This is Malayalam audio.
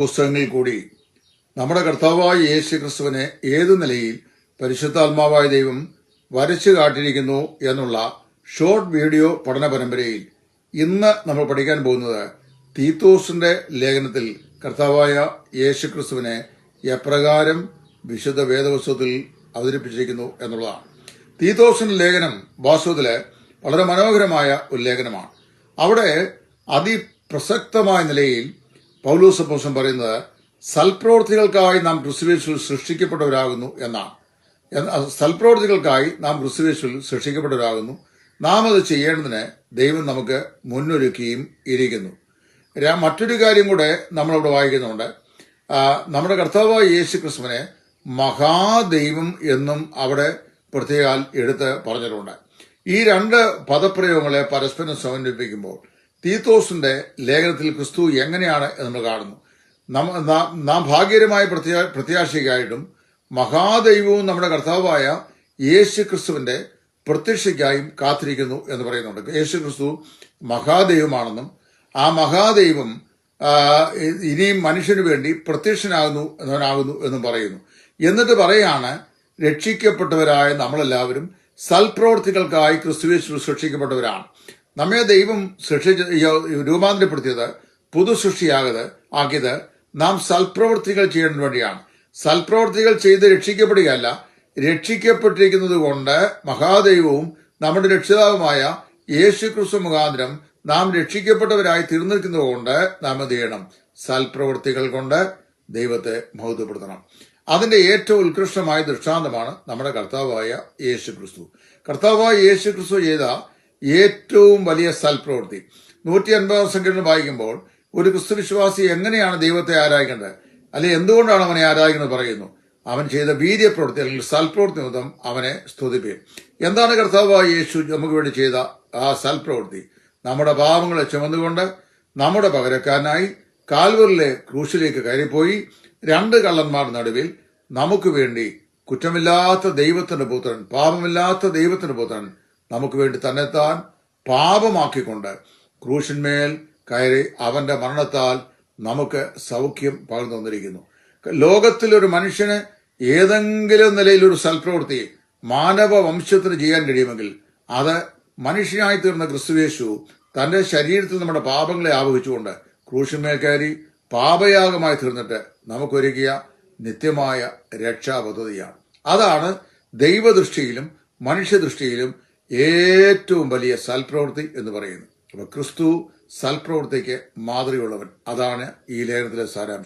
പുസ്തകങ്ങളിൽ കൂടി നമ്മുടെ കർത്താവായ യേശു ക്രിസ്തുവിനെ ഏതു നിലയിൽ പരിശുദ്ധാത്മാവായ ദൈവം വരച്ചു കാട്ടിയിരിക്കുന്നു എന്നുള്ള ഷോർട്ട് വീഡിയോ പഠന പരമ്പരയിൽ ഇന്ന് നമ്മൾ പഠിക്കാൻ പോകുന്നത് തീത്തോസിന്റെ ലേഖനത്തിൽ കർത്താവായ യേശു ക്രിസ്തുവിനെ എപ്രകാരം വിശുദ്ധ വേദപുസ്തകത്തിൽ അവതരിപ്പിച്ചിരിക്കുന്നു എന്നുള്ളതാണ്. തീത്തോസിന്റെ ലേഖനം വാസ്തവത്തില് വളരെ മനോഹരമായ ഒരു ലേഖനമാണ്. അവിടെ അതിപ്രസക്തമായ നിലയിൽ പൗലോസ് അപ്പോസ്തലൻ പറയുന്നത് സൽപ്രവൃത്തികൾക്കായി നാം ക്രിസ്തുയേശുവിൽ സൃഷ്ടിക്കപ്പെട്ടവരാകുന്നു എന്നാണ്. സൽപ്രവൃത്തികൾക്കായി നാം ക്രിസ്തുയേശുവിൽ സൃഷ്ടിക്കപ്പെട്ടവരാകുന്നു. നാം അത് ചെയ്യേണ്ടതിന് ദൈവം നമുക്ക് മുന്നൊരുക്കിയും ഇരിക്കുന്നു. മറ്റൊരു കാര്യം കൂടെ നമ്മളവിടെ വായിക്കുന്നുണ്ട്. നമ്മുടെ കർത്താവായ യേശു ക്രിസ്തുവിനെ മഹാദൈവം എന്നും അവിടെ പ്രത്യേകം എടുത്ത് പറഞ്ഞിട്ടുണ്ട്. ഈ രണ്ട് പദപ്രയോഗങ്ങളെ പരസ്പരം സമന്വയിപ്പിക്കുമ്പോൾ തീത്തോസിന്റെ ലേഖനത്തിൽ ക്രിസ്തു എങ്ങനെയാണ് എന്ന് നമ്മൾ കാണുന്നു. നാം ഭാഗ്യകരമായ പ്രത്യാശയ്ക്കായിട്ടും മഹാദൈവവും നമ്മുടെ കർത്താവായ യേശു ക്രിസ്തുവിന്റെ പ്രത്യക്ഷയ്ക്കായും കാത്തിരിക്കുന്നു എന്ന് പറയുന്നുണ്ട്. യേശു ക്രിസ്തു മഹാദൈവമാണെന്നും ആ മഹാദൈവം ഇനിയും മനുഷ്യന് വേണ്ടി പ്രത്യക്ഷനാകുന്നു എന്നും പറയുന്നു. എന്നിട്ട് പറയാണ്, രക്ഷിക്കപ്പെട്ടവരായ നമ്മളെല്ലാവരും സൽപ്രവൃത്തികൾക്കായി ക്രിസ്തുയേശുവിൽ സൃഷ്ടിക്കപ്പെട്ടവരാണ്. നമ്മെ ദൈവം രൂപാന്തരപ്പെടുത്തിയത് പുതു സൃഷ്ടിയാക്കിയത് നാം സൽപ്രവൃത്തികൾ ചെയ്യുന്നതിന് വേണ്ടിയാണ്. സൽപ്രവൃത്തികൾ ചെയ്ത് രക്ഷിക്കപ്പെടുകയല്ല, രക്ഷിക്കപ്പെട്ടിരിക്കുന്നത് കൊണ്ട് മഹാദൈവവും നമ്മുടെ രക്ഷിതാവുമായ യേശു ക്രിസ്തു മുഖാന്തരം നാം രക്ഷിക്കപ്പെട്ടവരായി തീർന്നിരിക്കുന്നത് കൊണ്ട് നാം എന്ത് ചെയ്യണം? സൽപ്രവൃത്തികൾ കൊണ്ട് ദൈവത്തെ മഹത്വപ്പെടുത്തണം. അതിന്റെ ഏറ്റവും ഉത്കൃഷ്ടമായ ദൃഷ്ടാന്തമാണ് നമ്മുടെ കർത്താവായ യേശു ക്രിസ്തു. കർത്താവായ യേശു ക്രിസ്തു ചെയ്ത ഏറ്റവും വലിയ സൽപ്രവൃത്തി 150 സംഖ്യകൾ വായിക്കുമ്പോൾ ഒരു ക്രിസ്തുവിശ്വാസി എങ്ങനെയാണ് ദൈവത്തെ ആരാധിക്കേണ്ടത്, അല്ലെങ്കിൽ എന്തുകൊണ്ടാണ് അവനെ ആരാധിക്കുന്നത് പറയുന്നു. അവൻ ചെയ്ത വീര്യപ്രവൃത്തി അല്ലെങ്കിൽ സൽപ്രവൃത്തി നിമിത്തം അവനെ സ്തുതിപ്പിക്കും. എന്താണ് കർത്താവായ യേശു നമുക്ക് വേണ്ടി ചെയ്ത ആ സൽപ്രവൃത്തി? നമ്മുടെ പാപങ്ങളെ ചുമന്നുകൊണ്ട് നമ്മുടെ പകരക്കാരനായി കാൽവറിലെ ക്രൂശിലേക്ക് കയറിപ്പോയി 2 കള്ളന്മാർ നടുവിൽ നമുക്ക് വേണ്ടി കുറ്റമില്ലാത്ത ദൈവത്തിന്റെ പുത്രൻ, പാപമില്ലാത്ത ദൈവത്തിന്റെ പുത്രൻ നമുക്ക് വേണ്ടി തന്നെത്താൻ പാപമാക്കിക്കൊണ്ട് ക്രൂശിന്മേൽ കയറി അവന്റെ മരണത്താൽ നമുക്ക് സൗഖ്യം പകർന്നു തന്നിരിക്കുന്നു. ലോകത്തിലൊരു മനുഷ്യന് ഏതെങ്കിലും നിലയിൽ ഒരു സൽപ്രവൃത്തി മാനവ വംശത്തിന് ചെയ്യാൻ കഴിയുമെങ്കിൽ അത് മനുഷ്യനായി തീർന്ന ക്രിസ്തുയേശു തന്റെ ശരീരത്തിൽ നമ്മുടെ പാപങ്ങളെ ആവഹിച്ചുകൊണ്ട് ക്രൂശിന്മേൽ കയറി പാപയാഗമായി തീർന്നിട്ട് നമുക്കൊരുക്കിയ നിത്യമായ രക്ഷാപദ്ധതിയാണ്. അതാണ് ദൈവദൃഷ്ടിയിലും മനുഷ്യദൃഷ്ടിയിലും ഏറ്റവും വലിയ സൽപ്രവൃത്തി എന്ന് പറയുന്നു. അപ്പൊ ക്രിസ്തു സൽപ്രവൃത്തിക്ക് മാതൃകയുള്ളവൻ. അതാണ് ഈ ലേഖനത്തിലെ സാരാംശം.